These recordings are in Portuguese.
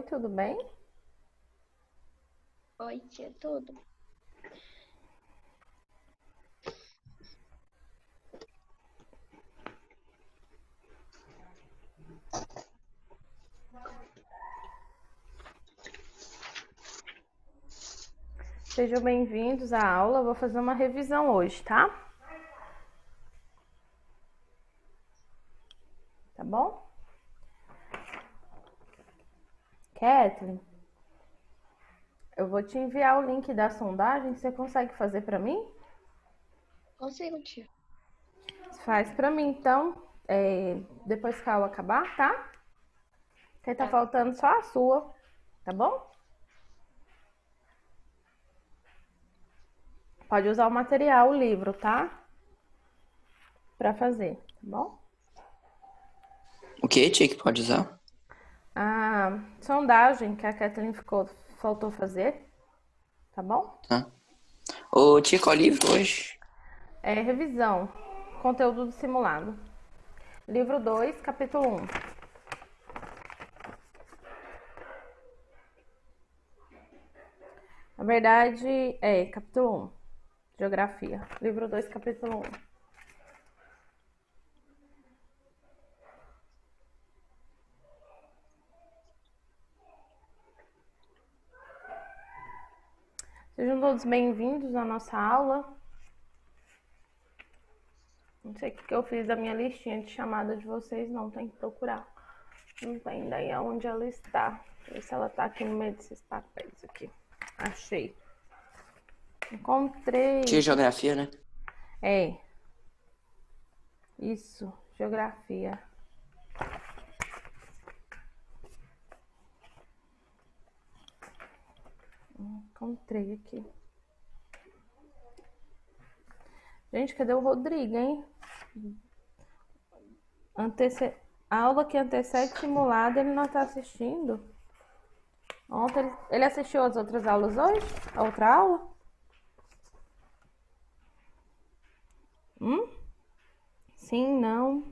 Oi, tudo bem? Oi, tia, tudo? Sejam bem-vindos à aula. Eu vou fazer uma revisão hoje, tá? Tá bom? Kathleen, eu vou te enviar o link da sondagem. Você consegue fazer para mim? Consigo, tia. Faz para mim, então, depois que a aula acabar, tá? Que tá faltando só a sua, tá bom? Pode usar o material, o livro, tá? Para fazer, tá bom? O que, tia, que pode usar? A sondagem que a Kathleen faltou fazer, tá bom? Tá. Ô, tia, qual livro hoje? Revisão, conteúdo do simulado. Livro 2, capítulo 1. Na verdade, capítulo 1, Geografia. Livro 2, capítulo 1. Sejam todos bem-vindos à nossa aula. Não sei o que eu fiz da minha listinha de chamada de vocês, não, tem que procurar. Não tem daí aonde ela está. Deixa eu ver se ela tá aqui no meio desses papéis aqui. Achei. Encontrei. Tia, geografia, né? Isso, geografia. Encontrei aqui. Gente, cadê o Rodrigo, hein? A aula que antecede simulado, ele não tá assistindo. Ontem ele assistiu as outras aulas hoje? A outra aula? Sim, não.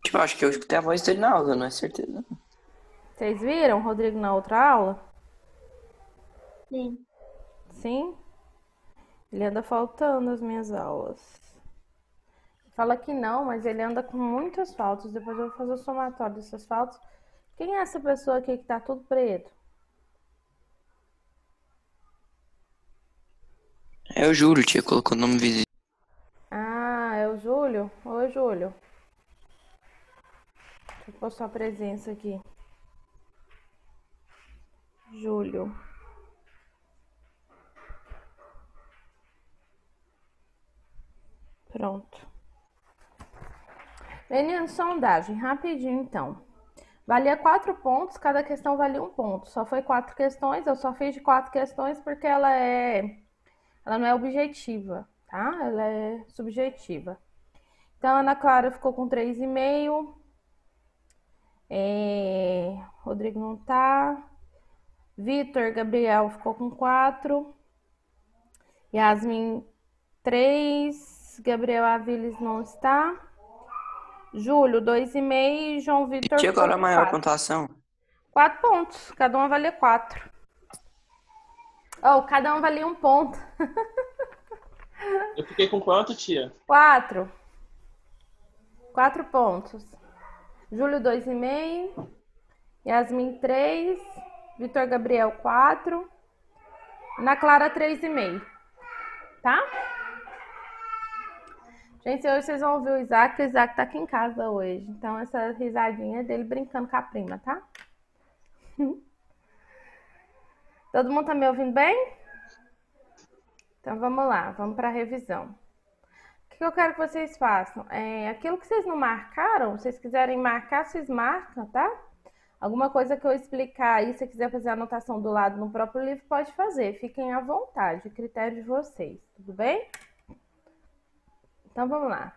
Tipo, acho que eu escutei a voz dele na aula, não é certeza. Vocês viram o Rodrigo na outra aula? Sim. Sim? Ele anda faltando as minhas aulas. Fala que não, mas ele anda com muitas faltas. Depois eu vou fazer o somatório dessas faltas. Quem é essa pessoa aqui que tá tudo preto? É o Júlio, tia, colocou o nome visível. Ah, é o Júlio? Oi, Júlio. Deixa eu pôr sua presença aqui. Júlio. Pronto. Meninos, sondagem, rapidinho então. Valia 4 pontos, cada questão valia 1 ponto. Só foi 4 questões, eu só fiz de 4 questões porque ela não é objetiva, tá? Ela é subjetiva. Então, a Ana Clara ficou com 3,5. Rodrigo não tá. Vitor Gabriel ficou com 4. Yasmin, 3. Gabriel Aviles não está. Júlio, 2,5. E João Vitor Tia, ficou agora a com maior 4. pontuação. 4 pontos, cada uma valia 4. Oh, cada um valia 1 ponto. Eu fiquei com quanto, tia? 4. 4 pontos. Júlio, 2,5. Yasmin, 3. Vitor Gabriel, 4. Ana Clara, 3,5. Tá? Gente, hoje vocês vão ouvir o Isaac. O Isaac tá aqui em casa hoje. Então, essa risadinha é dele brincando com a prima, tá? Todo mundo tá me ouvindo bem? Então, vamos lá. Vamos para a revisão. O que eu quero que vocês façam? Aquilo que vocês não marcaram, se vocês quiserem marcar, vocês marcam, tá? Alguma coisa que eu explicar aí, se você quiser fazer a anotação do lado no próprio livro, pode fazer. Fiquem à vontade, critério de vocês, tudo bem? Então, vamos lá.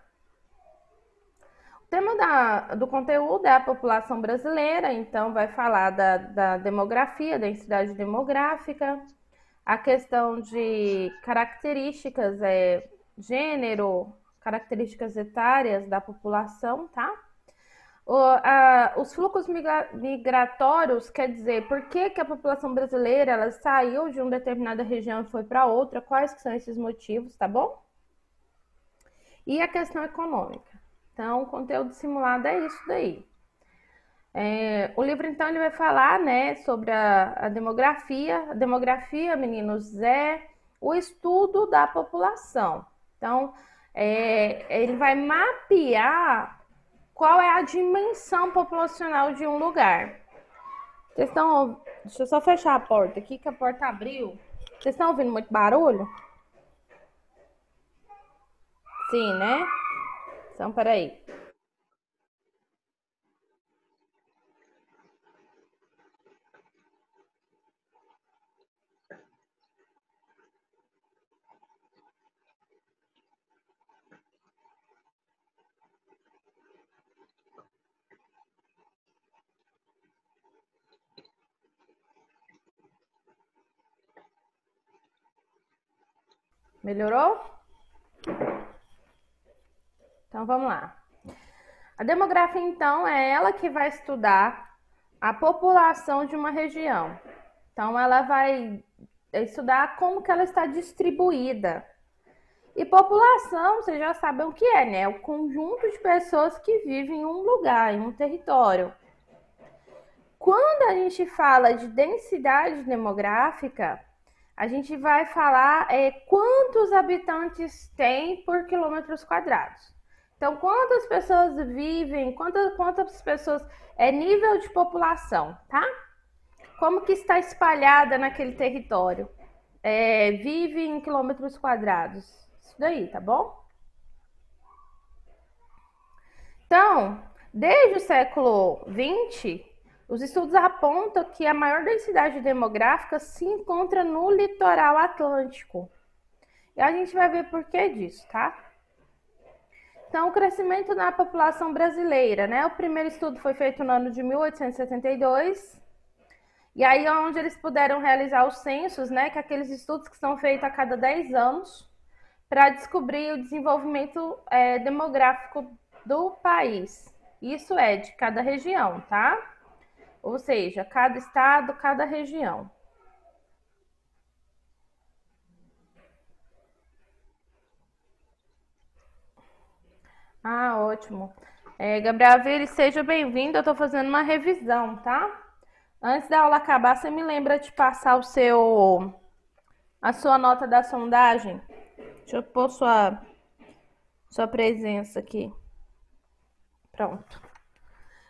O tema do conteúdo é a população brasileira, então vai falar da demografia, da densidade demográfica, a questão de características, gênero, características etárias da população, tá? Os fluxos migratórios, quer dizer, por que que a população brasileira ela saiu de uma determinada região e foi para outra, quais que são esses motivos, tá bom? E a questão econômica. Então, o conteúdo simulado é isso daí. O livro, então, ele vai falar, né, sobre a demografia. A demografia, meninos, é o estudo da população. Então, ele vai mapear qual é a dimensão populacional de um lugar. Vocês estão... Deixa eu só fechar a porta aqui, que a porta abriu. Vocês estão ouvindo muito barulho? Sim, né? Então, peraí. Melhorou? Então, vamos lá. A demografia, então, é ela que vai estudar a população de uma região. Então, ela vai estudar como que ela está distribuída. E população, vocês já sabem o que é, né? É o conjunto de pessoas que vivem em um lugar, em um território. Quando a gente fala de densidade demográfica, a gente vai falar quantos habitantes tem por quilômetros quadrados. Então, quantas pessoas vivem, quantas pessoas nível de população, tá? Como que está espalhada naquele território? Vive em quilômetros quadrados. Isso daí, tá bom? Então, desde o século XX, os estudos apontam que a maior densidade demográfica se encontra no litoral atlântico. E a gente vai ver por que disso, tá? Então, o crescimento na população brasileira, né? O primeiro estudo foi feito no ano de 1872. E aí, onde eles puderam realizar os censos, né? Que é aqueles estudos que são feitos a cada 10 anos, para descobrir o desenvolvimento demográfico do país. Isso é de cada região, tá? Ou seja, cada estado, cada região. Ah, ótimo. Gabriel Vires, seja bem-vindo. Eu estou fazendo uma revisão, tá? Antes da aula acabar, você me lembra de passar a sua nota da sondagem? Deixa eu pôr sua presença aqui. Pronto.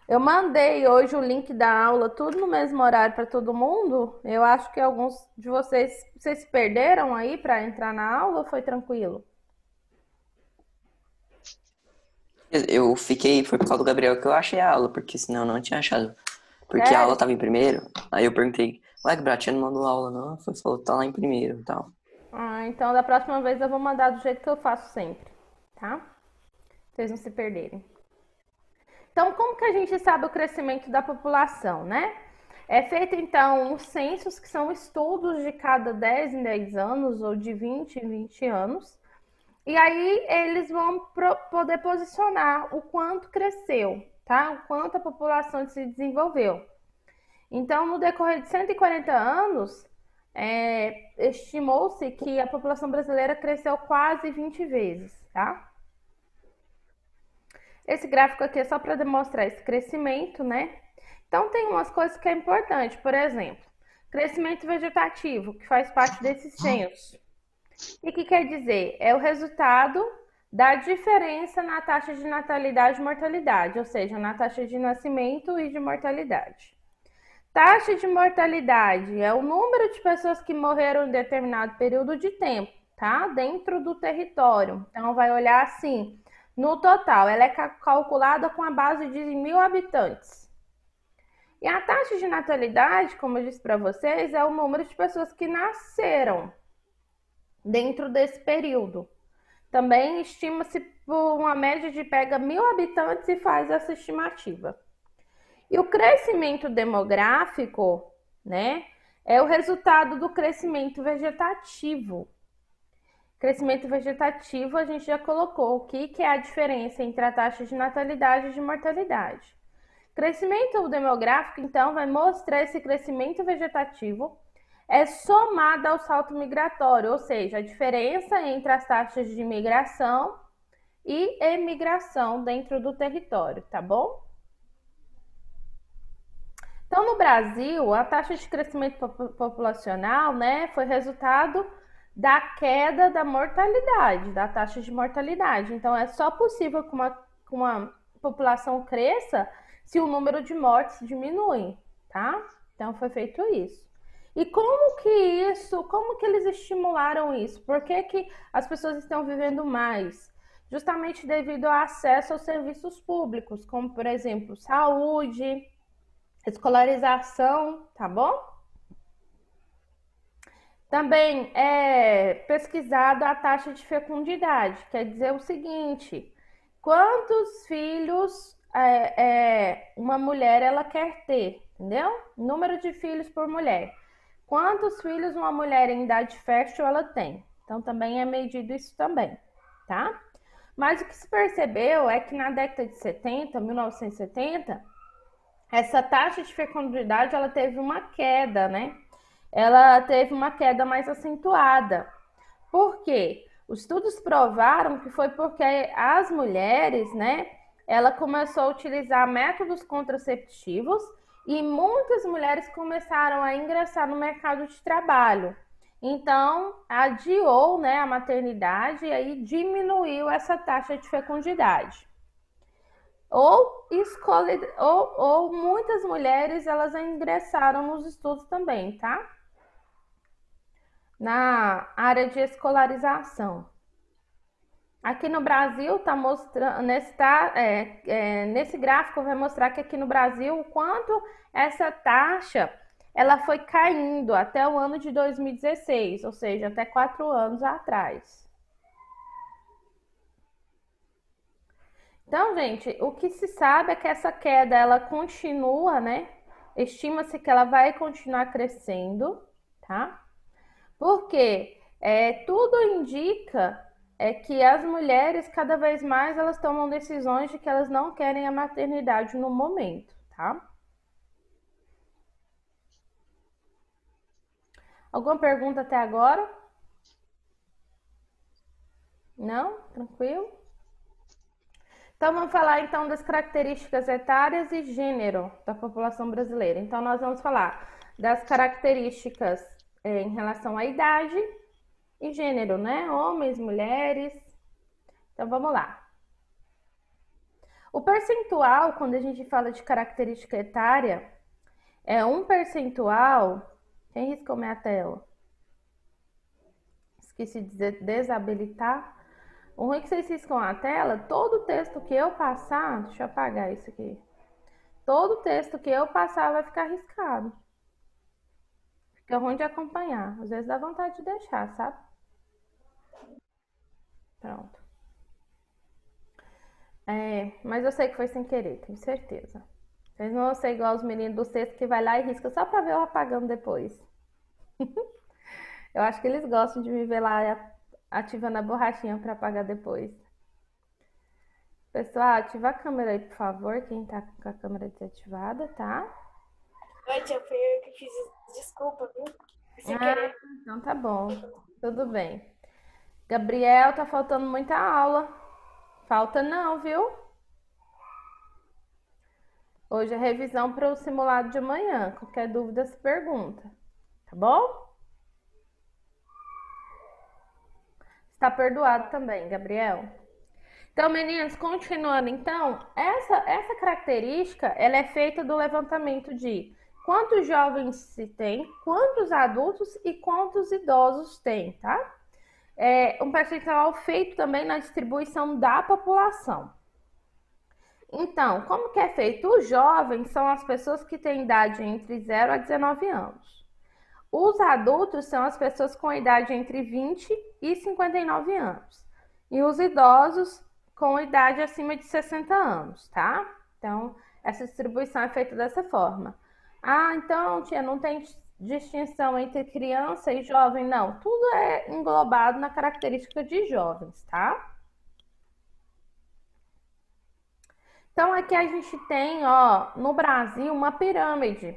Eu mandei hoje o link da aula, tudo no mesmo horário para todo mundo. Eu acho que alguns de vocês se perderam aí para entrar na aula ou foi tranquilo? Eu fiquei, foi por causa do Gabriel que eu achei a aula, porque senão eu não tinha achado. Porque a Sério? aula tava em primeiro, aí eu perguntei, ué, Gabriel, tia não mandou aula não? Foi, falou, tá lá em primeiro e tal. Ah, então da próxima vez eu vou mandar do jeito que eu faço sempre, tá? Pra vocês não se perderem. Então, como que a gente sabe o crescimento da população, né? É feito, então, os censos, que são estudos de cada 10 em 10 anos, ou de 20 em 20 anos. E aí, eles vão poder posicionar o quanto cresceu, tá? O quanto a população se desenvolveu. Então, no decorrer de 140 anos, estimou-se que a população brasileira cresceu quase 20 vezes, tá? Esse gráfico aqui é só para demonstrar esse crescimento, né? Então, tem umas coisas que é importante, por exemplo, crescimento vegetativo, que faz parte desse censo. E o que quer dizer? É o resultado da diferença na taxa de natalidade e mortalidade, ou seja, na taxa de nascimento e de mortalidade. Taxa de mortalidade é o número de pessoas que morreram em determinado período de tempo, tá? Dentro do território. Então, vai olhar assim, no total, ela é calculada com a base de 1.000 habitantes. E a taxa de natalidade, como eu disse para vocês, é o número de pessoas que nasceram dentro desse período. Também estima-se por uma média de pega 1.000 habitantes e faz essa estimativa. E o crescimento demográfico, né, é o resultado do crescimento vegetativo. Crescimento vegetativo, a gente já colocou o que é a diferença entre a taxa de natalidade e de mortalidade. Crescimento demográfico, então, vai mostrar esse crescimento vegetativo é somado ao salto migratório, ou seja, a diferença entre as taxas de migração e emigração dentro do território, tá bom? Então, no Brasil, a taxa de crescimento populacional, né, foi resultado da queda da mortalidade, da taxa de mortalidade. Então, é só possível que uma população cresça se o número de mortes diminui, tá? Então, foi feito isso. E como que eles estimularam isso? Por que as pessoas estão vivendo mais? Justamente devido ao acesso aos serviços públicos, como, por exemplo, saúde, escolarização, tá bom? Também é pesquisado a taxa de fecundidade, quer dizer o seguinte: quantos filhos uma mulher ela quer ter, entendeu? Número de filhos por mulher. Quantos filhos uma mulher em idade fértil ela tem? Então também é medido isso também, tá? Mas o que se percebeu é que na década de 70, 1970, essa taxa de fecundidade ela teve uma queda, né? Ela teve uma queda mais acentuada. Por quê? Os estudos provaram que foi porque as mulheres, né, ela começou a utilizar métodos contraceptivos e muitas mulheres começaram a ingressar no mercado de trabalho. Então, adiou, né, a maternidade e aí diminuiu essa taxa de fecundidade. Ou muitas mulheres elas ingressaram nos estudos também, tá? Na área de escolarização. Aqui no Brasil está mostrando, nesse gráfico vai mostrar que aqui no Brasil o quanto essa taxa ela foi caindo até o ano de 2016, ou seja, até 4 anos atrás. Então, gente, o que se sabe é que essa queda ela continua, né? Estima-se que ela vai continuar crescendo, tá? Porque tudo indica que as mulheres cada vez mais elas tomam decisões de que elas não querem a maternidade no momento, tá? Alguma pergunta até agora? Não? Tranquilo? Então vamos falar então das características etárias e gênero da população brasileira. Então nós vamos falar das características em relação à idade e gênero, né? Homens, mulheres. Então vamos lá. O percentual, quando a gente fala de característica etária, é um percentual. Quem riscou minha tela? Esqueci de desabilitar. O ruim é que vocês riscam a tela, todo o texto que eu passar, deixa eu apagar isso aqui. Todo o texto que eu passar vai ficar riscado. Fica ruim de acompanhar. Às vezes dá vontade de deixar, sabe? Pronto. Mas eu sei que foi sem querer, tenho certeza. Vocês não vão ser igual os meninos do sexto que vai lá e risca só pra ver eu apagando depois. Eu acho que eles gostam de me ver lá ativando a borrachinha pra apagar depois. Pessoal, ativa a câmera aí, por favor, quem tá com a câmera desativada, tá? Oi, tia, foi eu que fiz. Desculpa, viu? Sem querer. Então tá bom, tudo bem. Gabriel, tá faltando muita aula. Falta não, viu? Hoje é revisão para o simulado de amanhã. Qualquer dúvida, se pergunta. Tá bom? Está perdoado também, Gabriel. Então, meninas, continuando. Então, essa característica, ela é feita do levantamento de quantos jovens se tem, quantos adultos e quantos idosos tem, tá? Um percentual feito também na distribuição da população. Então, como que é feito? Os jovens são as pessoas que têm idade entre 0 a 19 anos. Os adultos são as pessoas com idade entre 20 e 59 anos. E os idosos com idade acima de 60 anos, tá? Então, essa distribuição é feita dessa forma. Ah, então, tia, não tem distinção entre criança e jovem? Não, tudo é englobado na característica de jovens, tá? Então aqui a gente tem, ó, no Brasil uma pirâmide.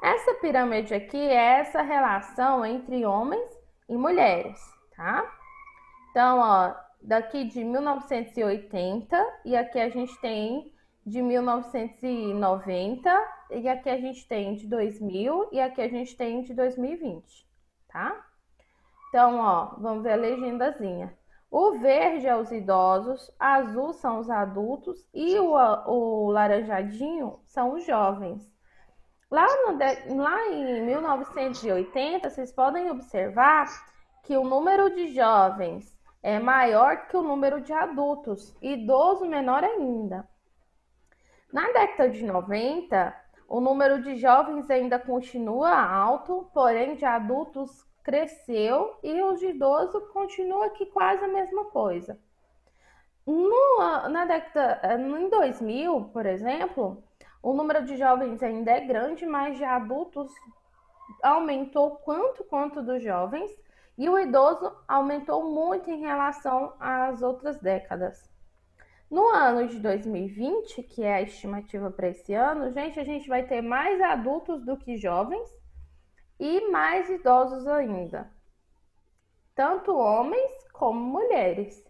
Essa pirâmide aqui é essa relação entre homens e mulheres, tá? Então, ó, daqui de 1980 e aqui a gente tem de 1990 e aqui a gente tem de 2000 e aqui a gente tem de 2020, tá? Então, ó, vamos ver a legendazinha. O verde é os idosos, azul são os adultos e o laranjadinho são os jovens. Lá em 1980, vocês podem observar que o número de jovens é maior que o número de adultos, idoso menor ainda. Na década de 90, o número de jovens ainda continua alto, porém de adultos cresceu e os de idoso continua aqui quase a mesma coisa. Na década, em 2000, por exemplo, o número de jovens ainda é grande, mas de adultos aumentou quanto quanto dos jovens e o idoso aumentou muito em relação às outras décadas. No ano de 2020, que é a estimativa para esse ano, gente, a gente vai ter mais adultos do que jovens e mais idosos ainda, tanto homens como mulheres.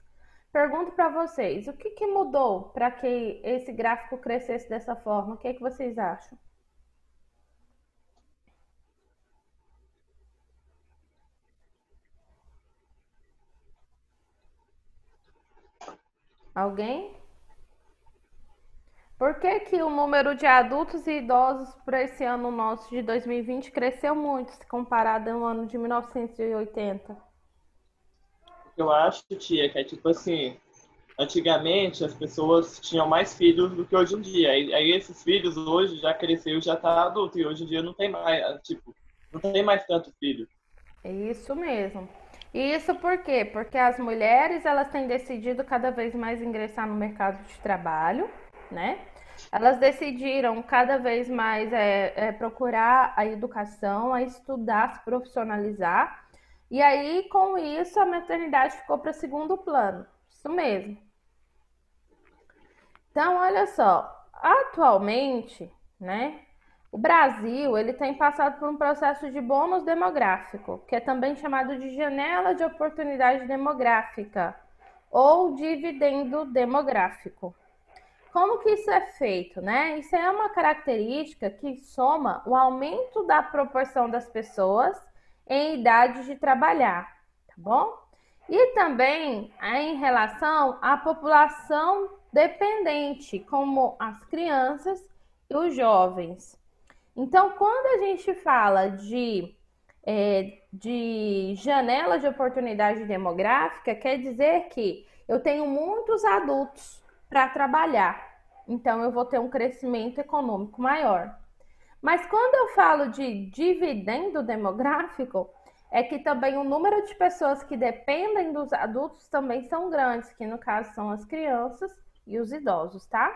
Pergunto para vocês, o que mudou para que esse gráfico crescesse dessa forma? O que é que vocês acham? Alguém? Por que que o número de adultos e idosos para esse ano nosso de 2020 cresceu muito se comparado ao ano de 1980? Eu acho, tia, que é tipo assim, antigamente as pessoas tinham mais filhos do que hoje em dia. Aí esses filhos hoje já cresceu, já tá adulto, e hoje em dia não tem mais, tipo, não tem mais tanto filho. Isso mesmo. E isso por quê? Porque as mulheres elas têm decidido cada vez mais ingressar no mercado de trabalho, né? Elas decidiram cada vez mais procurar a educação, a estudar, se profissionalizar. E aí, com isso, a maternidade ficou para segundo plano. Isso mesmo. Então, olha só, atualmente, né, o Brasil ele tem passado por um processo de bônus demográfico, que é também chamado de janela de oportunidade demográfica ou dividendo demográfico. Como que isso é feito, né? Isso é uma característica que soma o aumento da proporção das pessoas em idade de trabalhar, tá bom? E também em relação à população dependente, como as crianças e os jovens. Então, quando a gente fala de janela de oportunidade demográfica, quer dizer que eu tenho muitos adultos para trabalhar, então eu vou ter um crescimento econômico maior. Mas quando eu falo de dividendo demográfico, é que também o número de pessoas que dependem dos adultos também são grandes, que no caso são as crianças e os idosos, tá?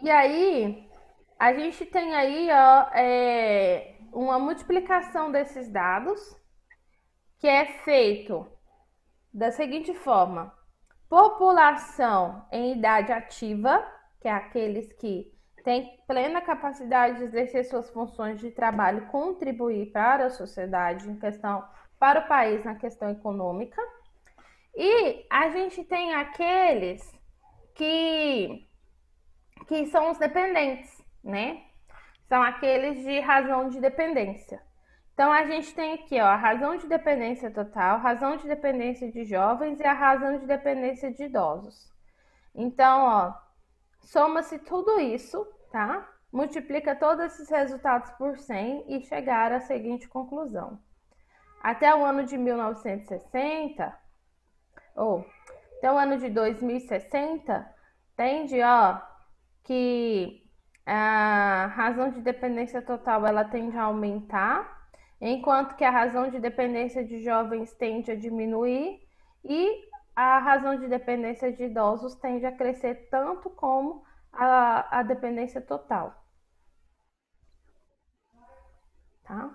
E aí, a gente tem aí, ó, uma multiplicação desses dados, que é feito da seguinte forma: população em idade ativa, que é aqueles que têm plena capacidade de exercer suas funções de trabalho e contribuir para a sociedade em questão, para o país na questão econômica. E a gente tem aqueles que, que são os dependentes, né? São aqueles de razão de dependência. Então, a gente tem aqui, ó, a razão de dependência total, razão de dependência de jovens e a razão de dependência de idosos. Então, ó, soma-se tudo isso, tá? Multiplica todos esses resultados por 100 e chegar à seguinte conclusão. Até o ano de 1960, ou até o ano de 2060, tende, ó, que a razão de dependência total ela tende a aumentar, enquanto que a razão de dependência de jovens tende a diminuir e a razão de dependência de idosos tende a crescer tanto como a dependência total, tá?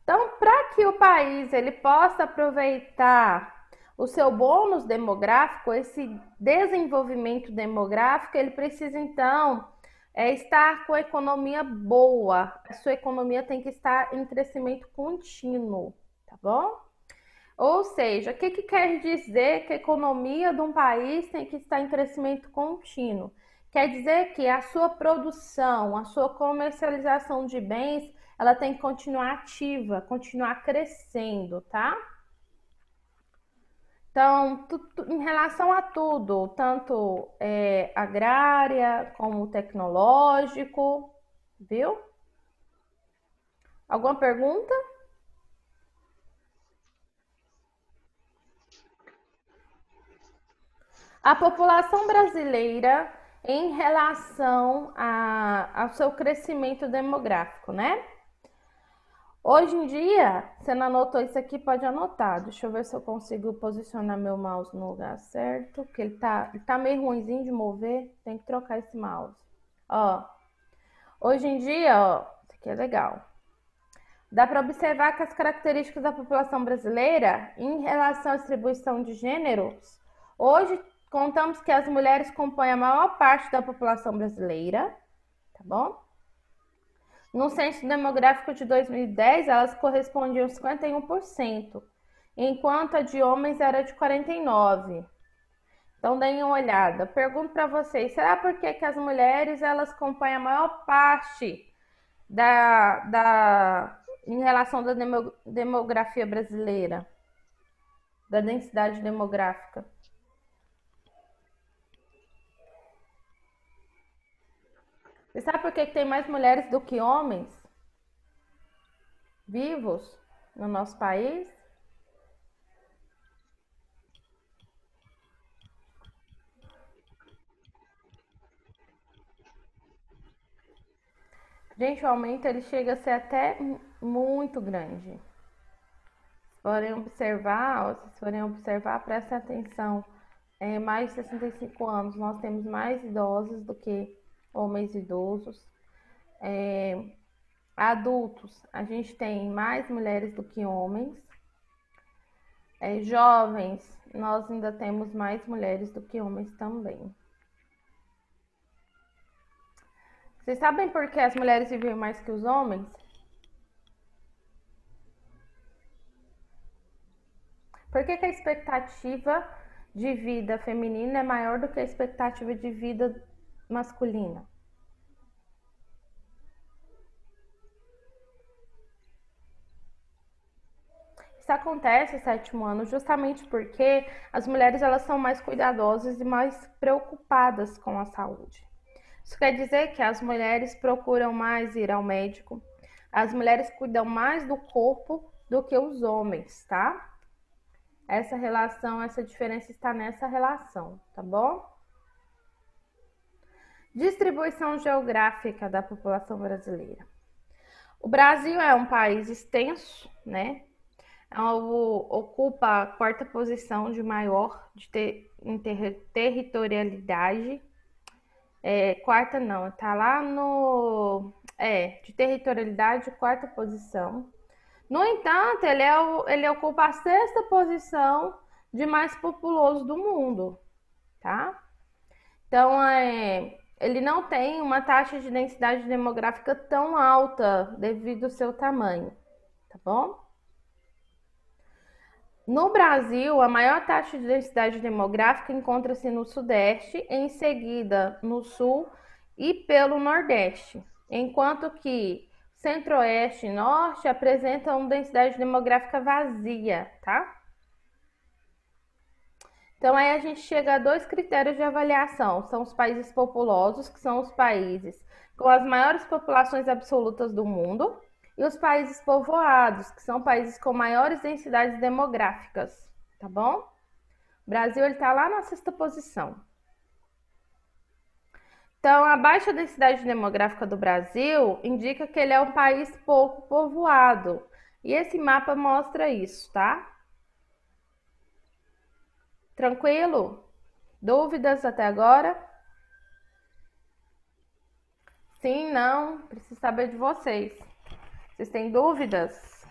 Então, para que o país ele possa aproveitar O seu bônus demográfico, esse desenvolvimento demográfico, ele precisa então estar com a economia boa. A sua economia tem que estar em crescimento contínuo, tá bom? Ou seja, o que quer dizer que a economia de um país tem que estar em crescimento contínuo? Quer dizer que a sua produção, a sua comercialização de bens, ela tem que continuar ativa, continuar crescendo, tá? Então, em relação a tudo, tanto agrária como tecnológico, viu? Alguma pergunta? A população brasileira em relação ao seu crescimento demográfico, né? Hoje em dia, você não anotou isso aqui, pode anotar. Deixa eu ver se eu consigo posicionar meu mouse no lugar certo, que ele tá meio ruinzinho de mover, tem que trocar esse mouse. Ó, hoje em dia, ó, isso aqui é legal. Dá para observar que as características da população brasileira em relação à distribuição de gêneros, hoje contamos que as mulheres compõem a maior parte da população brasileira, tá bom? No censo demográfico de 2010, elas correspondiam a 51%, enquanto a de homens era de 49%. Então, deem uma olhada. Pergunto para vocês, será por que as mulheres elas compõem a maior parte em relação da demografia brasileira, da densidade demográfica? Você sabe por que tem mais mulheres do que homens vivos no nosso país? Gente, o aumento ele chega a ser até muito grande. Se forem observar, prestem atenção. Mais de 65 anos, nós temos mais idosos do que homens idosos. Adultos, a gente tem mais mulheres do que homens. Jovens, nós ainda temos mais mulheres do que homens também. Vocês sabem por que as mulheres vivem mais que os homens? Por que a expectativa de vida feminina é maior do que a expectativa de vida masculina? Isso acontece no 7º ano justamente porque as mulheres elas são mais cuidadosas e mais preocupadas com a saúde. Isso quer dizer que as mulheres procuram mais ir ao médico, as mulheres cuidam mais do corpo do que os homens, tá? Essa relação, essa diferença está nessa relação, tá bom? Distribuição geográfica da população brasileira. O Brasil é um país extenso, né? Ocupa a 4ª posição de maior em territorialidade. Quarta não, tá lá no... de territorialidade, 4ª posição. No entanto, ele ocupa a 6ª posição de mais populoso do mundo, tá? Então, ele não tem uma taxa de densidade demográfica tão alta devido ao seu tamanho, tá bom? No Brasil, a maior taxa de densidade demográfica encontra-se no Sudeste, em seguida no Sul e pelo Nordeste, enquanto que Centro-Oeste e Norte apresentam uma densidade demográfica vazia, tá? Então, aí a gente chega a 2 critérios de avaliação. São os países populosos, que são os países com as maiores populações absolutas do mundo, e os países povoados, que são países com maiores densidades demográficas, tá bom? O Brasil está lá na 6ª posição. Então, a baixa densidade demográfica do Brasil indica que ele é um país pouco povoado. E esse mapa mostra isso, tá? Tranquilo? Dúvidas até agora? Sim, não? Preciso saber de vocês. Vocês têm dúvidas?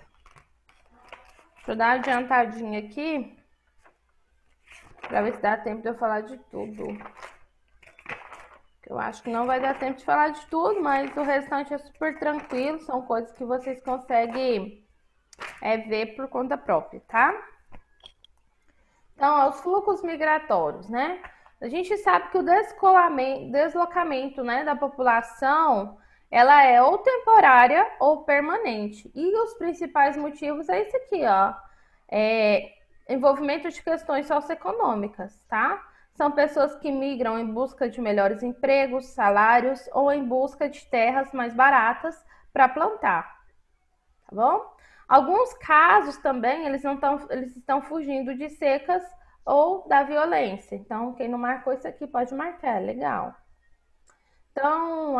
Deixa eu dar uma adiantadinha aqui. Para ver se dá tempo de eu falar de tudo. Eu acho que não vai dar tempo de falar de tudo, mas o restante é super tranquilo. São coisas que vocês conseguem ver por conta própria, tá? Então, os fluxos migratórios, né? A gente sabe que o deslocamento, né, da população, ela é ou temporária ou permanente. E os principais motivos é esse aqui, ó. Envolvimento de questões socioeconômicas, tá? São pessoas que migram em busca de melhores empregos, salários ou em busca de terras mais baratas para plantar, tá bom? Alguns casos também, eles estão fugindo de secas ou da violência. Então, quem não marcou isso aqui pode marcar, legal. Então,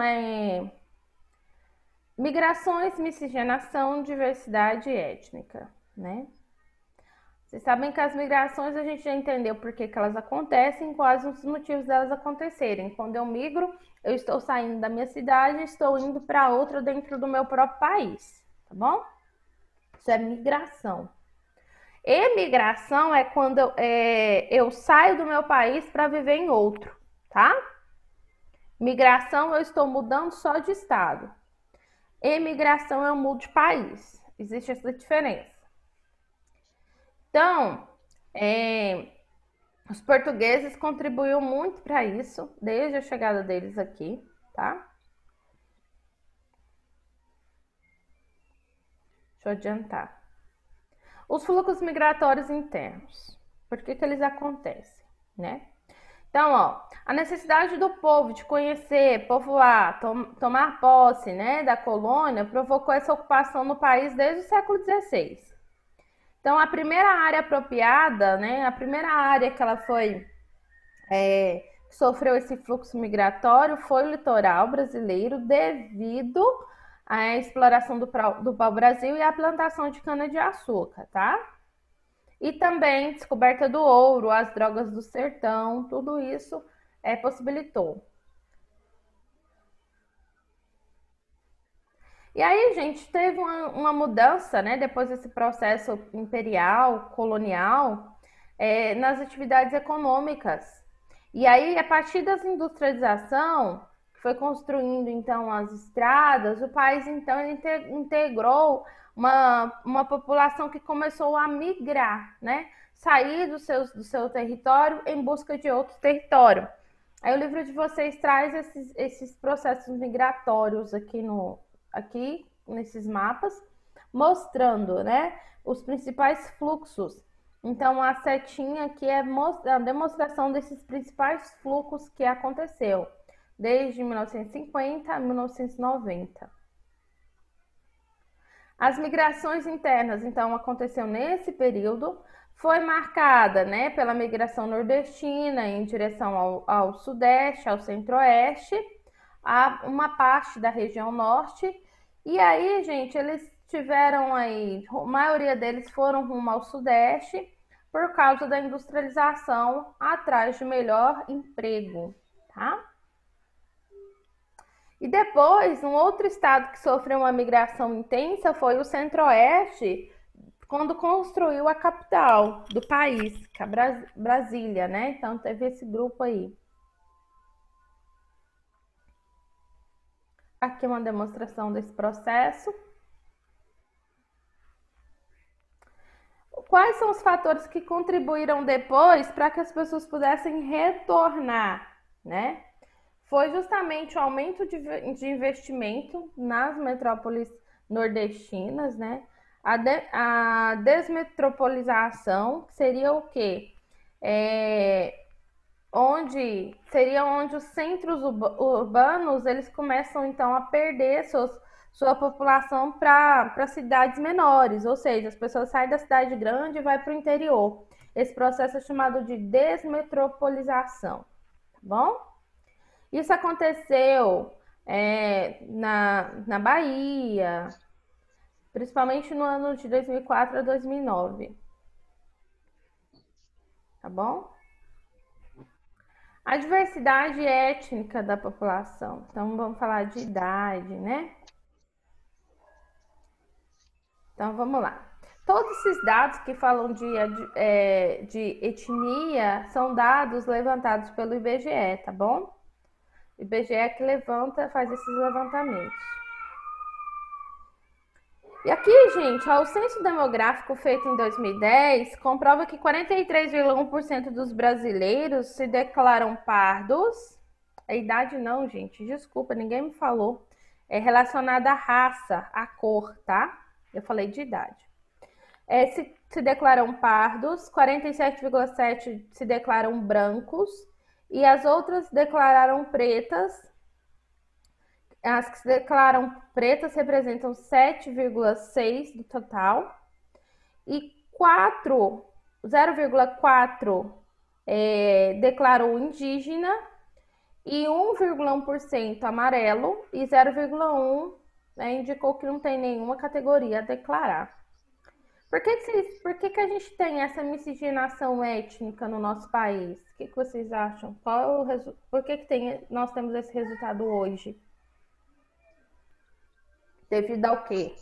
migrações, miscigenação, diversidade étnica, né? Vocês sabem que as migrações a gente já entendeu por que elas acontecem, quais os motivos delas acontecerem. Quando eu migro, eu estou saindo da minha cidade e estou indo para outra dentro do meu próprio país, tá bom? Isso é migração. Emigração é quando eu saio do meu país para viver em outro, tá? Migração, eu estou mudando só de estado. Emigração, eu mudo de país. Existe essa diferença. Então, os portugueses contribuíram muito para isso, desde a chegada deles aqui, tá? Deixa eu adiantar. Os fluxos migratórios internos. Por que eles acontecem, né? Então, ó, a necessidade do povo de conhecer, povoar, tomar posse, né, da colônia, provocou essa ocupação no país desde o século XVI. Então, a primeira área apropriada, né, a primeira área que ela sofreu esse fluxo migratório foi o litoral brasileiro devido à exploração do pau-brasil e à plantação de cana-de-açúcar, tá? E também descoberta do ouro, as drogas do sertão, tudo isso possibilitou. E aí, gente, teve uma mudança, né, depois desse processo imperial, colonial, nas atividades econômicas. E aí, a partir da industrialização, que foi construindo, então, as estradas, o país, então, ele integrou uma população que começou a migrar, né, sair do seu território em busca de outro território. Aí o livro de vocês traz esses processos migratórios aqui nesses mapas, mostrando, né, os principais fluxos. Então, a setinha aqui é a demonstração desses principais fluxos que aconteceu desde 1950 a 1990. As migrações internas, então, aconteceu nesse período, foi marcada, né, pela migração nordestina em direção ao sudeste, ao centro-oeste, a uma parte da região norte. E aí, gente, eles tiveram aí, a maioria deles foram rumo ao sudeste por causa da industrialização, atrás de melhor emprego, tá? E depois, um outro estado que sofreu uma migração intensa foi o centro-oeste, quando construiu a capital do país, que é Brasília, né? Então, teve esse grupo aí. Aqui uma demonstração desse processo. Quais são os fatores que contribuíram depois para que as pessoas pudessem retornar, né? Foi justamente o aumento de investimento nas metrópoles nordestinas, né? A desmetropolização, que seria o quê? Onde os centros urbanos eles começam então a perder sua população para cidades menores, ou seja, as pessoas saem da cidade grande e vai para o interior. Esse processo é chamado de desmetropolização, tá bom? Isso aconteceu na Bahia, principalmente no ano de 2004 a 2009, tá bom? A diversidade étnica da população. Então, vamos falar de idade, né? Então, vamos lá. Todos esses dados que falam de etnia são dados levantados pelo IBGE, tá bom? O IBGE é que faz esses levantamentos. E aqui, gente, ó, o censo demográfico feito em 2010 comprova que 43,1% dos brasileiros se declaram pardos. A idade não, gente, desculpa, ninguém me falou. É relacionada à raça, à cor, tá? Eu falei de idade. Se declaram pardos, 47,7% se declaram brancos e as outras declararam pretas. As que se declaram pretas representam 7,6% do total e 0,4% declarou indígena e 1,1% amarelo e 0,1% indicou que não tem nenhuma categoria a declarar. Por que a gente tem essa miscigenação étnica no nosso país? O que vocês acham? Por que nós temos esse resultado hoje? Devido ao quê?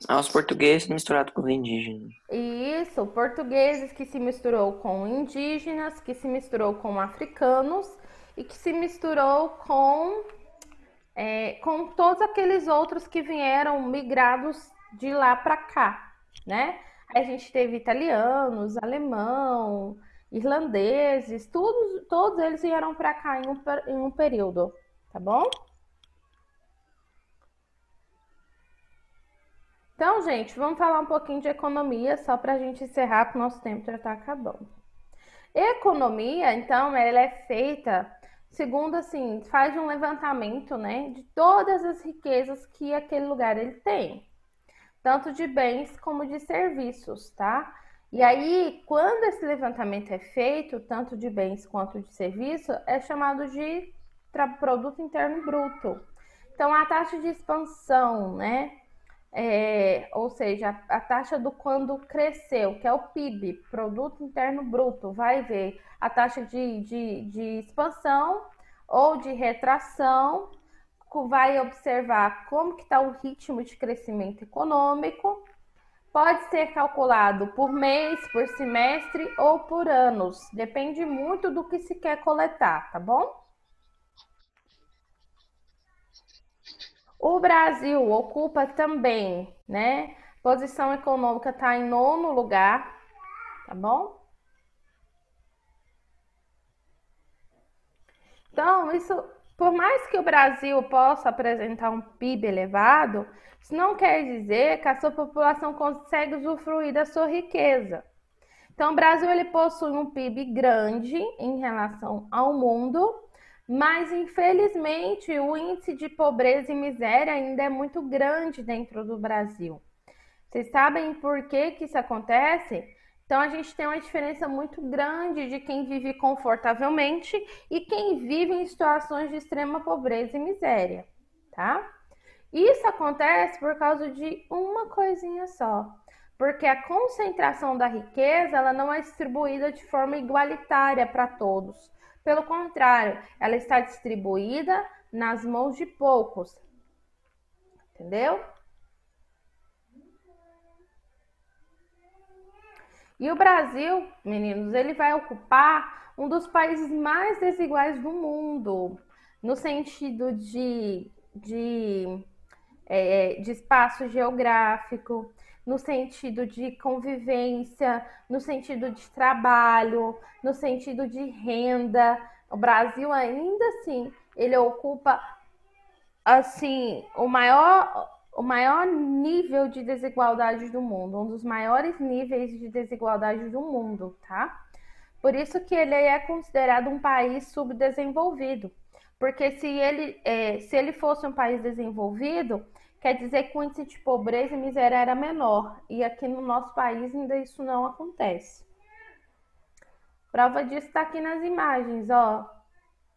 Aos portugueses misturados com os indígenas. Isso, portugueses que se misturou com indígenas, que se misturou com africanos e que se misturou com todos aqueles outros que vieram migrados de lá para cá, né? Aí a gente teve italianos, alemão, irlandeses, todos eles vieram para cá em um período, tá bom? Então, gente, vamos falar um pouquinho de economia, só para a gente encerrar, porque o nosso tempo já está acabando. Economia, então, ela é feita segundo, assim, faz um levantamento, né, de todas as riquezas que aquele lugar ele tem, tanto de bens como de serviços, tá? E aí, quando esse levantamento é feito, tanto de bens quanto de serviço, é chamado de produto interno bruto. Então, a taxa de expansão, né, ou seja, a taxa do quando cresceu, que é o PIB, Produto Interno Bruto, vai ver a taxa de expansão ou de retração, vai observar como que está o ritmo de crescimento econômico, pode ser calculado por mês, por semestre ou por anos, depende muito do que se quer coletar, tá bom? O Brasil ocupa também, né? Posição econômica está em 9º lugar, tá bom? Então, por mais que o Brasil possa apresentar um PIB elevado, isso não quer dizer que a sua população consegue usufruir da sua riqueza. Então, o Brasil ele possui um PIB grande em relação ao mundo, mas, infelizmente, o índice de pobreza e miséria ainda é muito grande dentro do Brasil. Vocês sabem por que isso acontece? Então, a gente tem uma diferença muito grande de quem vive confortavelmente e quem vive em situações de extrema pobreza e miséria, tá? Isso acontece por causa de uma coisinha só. Porque a concentração da riqueza ela não é distribuída de forma igualitária para todos. Pelo contrário, ela está distribuída nas mãos de poucos. Entendeu? E o Brasil, meninos, ele vai ocupar um dos países mais desiguais do mundo, no sentido de espaço geográfico, no sentido de convivência, no sentido de trabalho, no sentido de renda. O Brasil ainda assim, ele ocupa assim o maior nível de desigualdade do mundo, um dos maiores níveis de desigualdade do mundo, tá? Por isso que ele é considerado um país subdesenvolvido, porque se ele fosse um país desenvolvido, quer dizer que o índice de pobreza e miséria era menor. E aqui no nosso país ainda isso não acontece. Prova disso está aqui nas imagens, ó.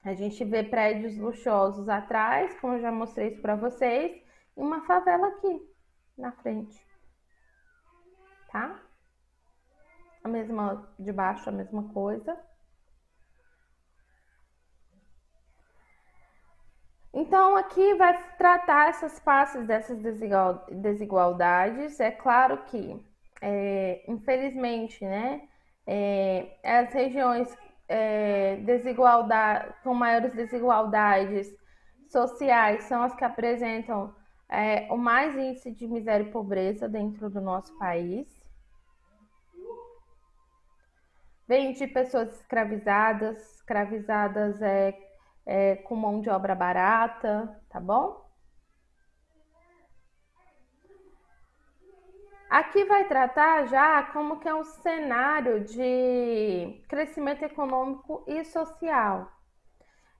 A gente vê prédios luxuosos atrás, como eu já mostrei isso para vocês, e uma favela aqui na frente. Tá? A mesma de baixo, a mesma coisa. Então, aqui vai tratar essas faces dessas desigualdades. É claro que, infelizmente, né, as regiões com maiores desigualdades sociais são as que apresentam o mais índice de miséria e pobreza dentro do nosso país. Vem de pessoas escravizadas com mão de obra barata, tá bom? Aqui vai tratar já como que é um cenário de crescimento econômico e social.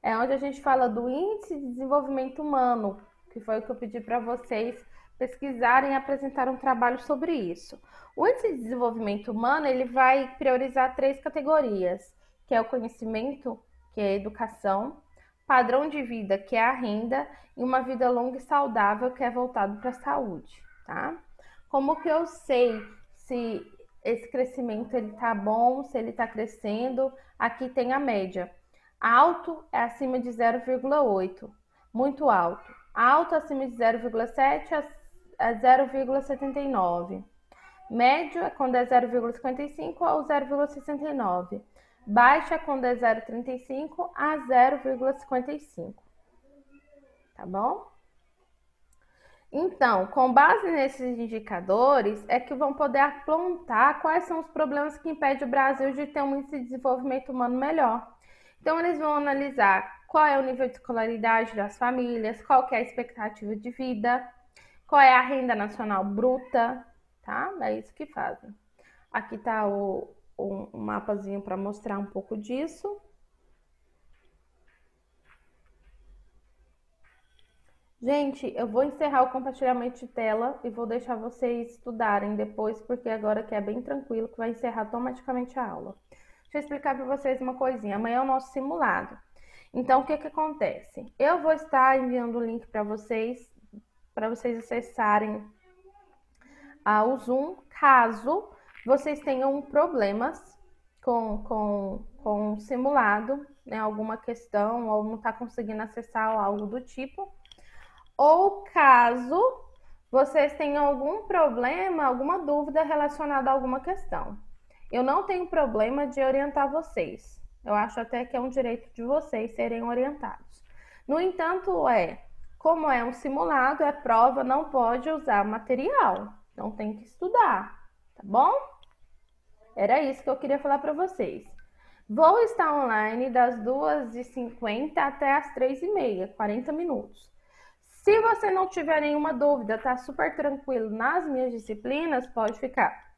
É onde a gente fala do Índice de Desenvolvimento Humano, que foi o que eu pedi para vocês pesquisarem e apresentar um trabalho sobre isso. O Índice de Desenvolvimento Humano, ele vai priorizar 3 categorias, que é o conhecimento, que é a educação, padrão de vida, que é a renda, e uma vida longa e saudável, que é voltado para a saúde, tá? Como que eu sei se esse crescimento ele tá bom, se ele está crescendo? Aqui tem a média. Alto é acima de 0,8, muito alto. Alto acima de 0,7 a 0,79. Médio é quando é 0,55 a 0,69. Baixa é quando é 0,35 a 0,55. Tá bom? Então, com base nesses indicadores, é que vão poder apontar quais são os problemas que impedem o Brasil de ter um índice de desenvolvimento humano melhor. Então, eles vão analisar qual é o nível de escolaridade das famílias, qual que é a expectativa de vida, qual é a renda nacional bruta, tá? É isso que fazem. Aqui tá um mapazinho para mostrar um pouco disso. Gente, eu vou encerrar o compartilhamento de tela e vou deixar vocês estudarem depois, porque agora que é bem tranquilo, que vai encerrar automaticamente a aula. Deixa eu explicar para vocês uma coisinha. Amanhã é o nosso simulado. Então, o que acontece? Eu vou estar enviando o link para vocês acessarem o Zoom, caso vocês tenham problemas com o simulado, né, alguma questão, ou não está conseguindo acessar ou algo do tipo. Ou caso vocês tenham algum problema, alguma dúvida relacionada a alguma questão. Eu não tenho problema de orientar vocês. Eu acho até que é um direito de vocês serem orientados. No entanto, como é um simulado, é prova, não pode usar material. Então tem que estudar, tá bom? Era isso que eu queria falar para vocês. Vou estar online das 2h50 até as 3h30, 40 minutos. Se você não tiver nenhuma dúvida, tá super tranquilo nas minhas disciplinas, pode ficar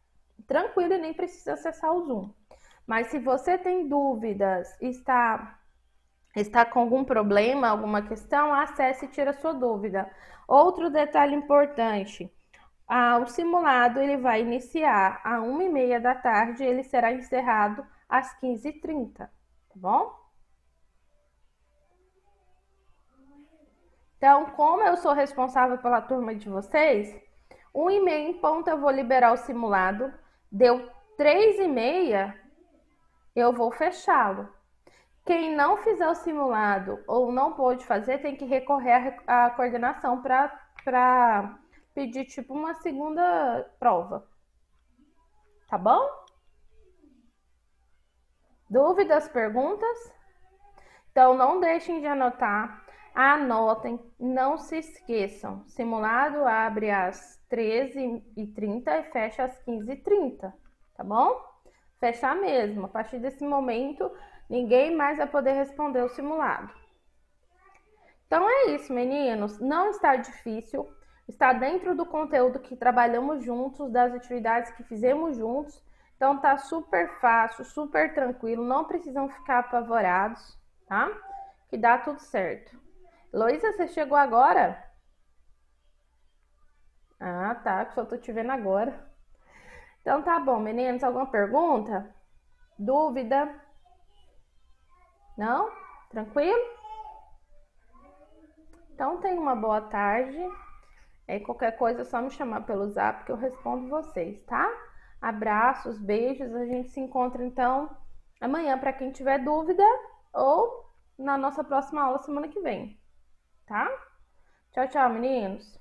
tranquilo e nem precisa acessar o Zoom. Mas se você tem dúvidas, está com algum problema, alguma questão, acesse e tira sua dúvida. Outro detalhe importante, o simulado ele vai iniciar às 1h30 da tarde e ele será encerrado às 15h30, tá bom? Então, como eu sou responsável pela turma de vocês, 1h30 em ponto eu vou liberar o simulado. Deu 3h30, eu vou fechá-lo. Quem não fizer o simulado ou não pôde fazer, tem que recorrer à coordenação para pedir tipo uma segunda prova. Tá bom? Dúvidas, perguntas? Então, não deixem de anotar. Anotem, não se esqueçam. Simulado abre às 13h30 e fecha às 15h30, tá bom? Fechar mesmo. A partir desse momento, ninguém mais vai poder responder o simulado. Então é isso, meninos. Não está difícil. Está dentro do conteúdo que trabalhamos juntos, das atividades que fizemos juntos. Então tá super fácil, super tranquilo. Não precisam ficar apavorados, tá? Que dá tudo certo. Heloísa, você chegou agora? Ah, tá, só tô te vendo agora. Então tá bom, meninos, alguma pergunta? Dúvida? Não? Tranquilo? Então tenha uma boa tarde. Qualquer coisa é só me chamar pelo zap que eu respondo vocês, tá? Abraços, beijos, a gente se encontra então amanhã para quem tiver dúvida ou na nossa próxima aula semana que vem. tá? Tchau, tchau, meninos.